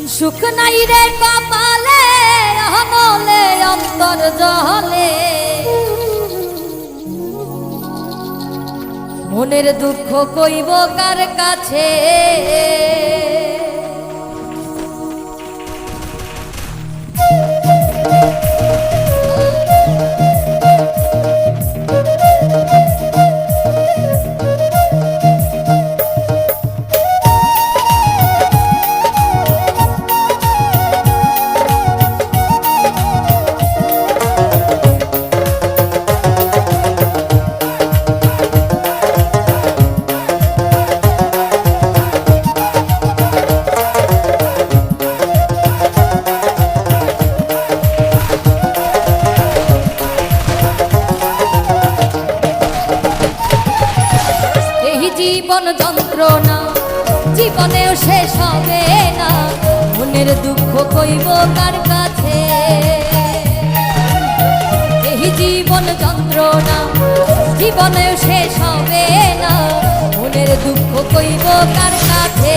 সুখ নাই রে কপালে অহনলে অন্তর জলে মনের দুঃখ কইব কার কাছে জীবন যন্ত্রণা জীবনেও শেষ হবে না মনের দুঃখ কইব কার কাছে এই জীবন যন্ত্রণা জীবনেও শেষ হবে না মনের দুঃখ কইব কার কাছে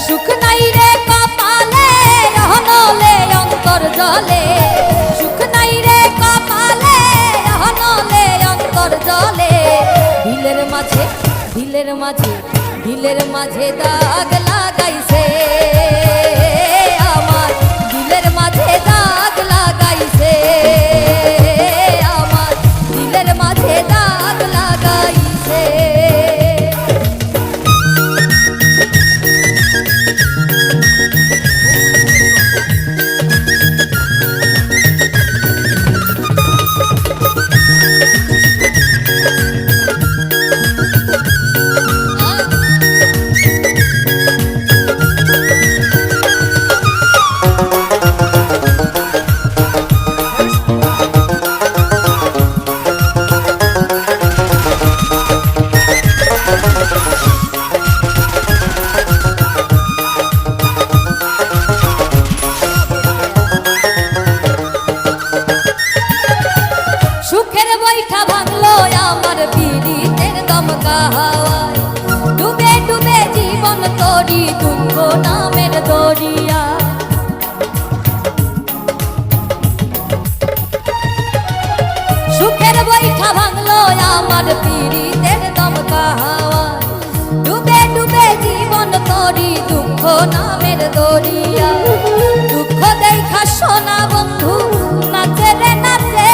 সুখ নাই রে কপালে অহনলে অন্তর জলে সুখ নাই রে কপালে অহনলে অন্তর জলে দিলের মাঝে দাগ লাগাইছে আমার দিলের মাঝে দাগ লাগাইছে আমার দিলের মাঝে দাগ লাগাইছে সুখের বৈঠা ভাঙলো আমার পীড়িতের দমকা হাওয়ায় ডুবে ডুবে জীবন তরি দুঃখ নামের দরিয়া সুখের বৈঠা ভাঙলো আমার পীড়িতের দমকা হাওয়ায় ডুবে ডুবে জীবন তরি দুঃখ নামের দরিয়া দুঃখ দেখা সোনা বন্ধু নাচে রে নাচে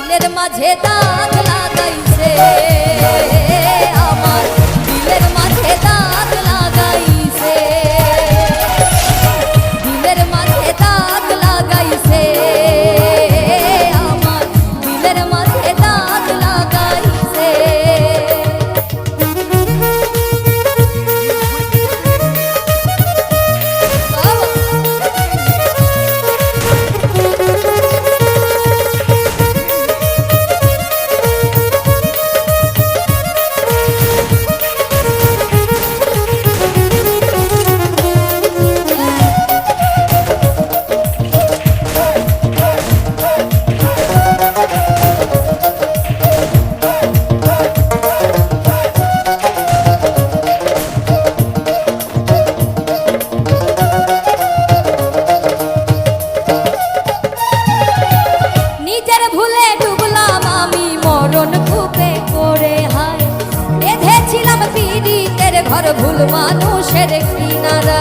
দিলের মাঝে দাগ লাগাইছে আমার দিলের মাঝে দাগ লাগাইছে দিলের মাঝে দাগ লাগাইছে আমার দিলের মাঝে দাগ লাগাইছে ভুলে ডুবলাম আমি মরণ কূপে করে হায় বেঁধেছিলাম পীড়িতের ঘর ভুল মানুষের কিনারা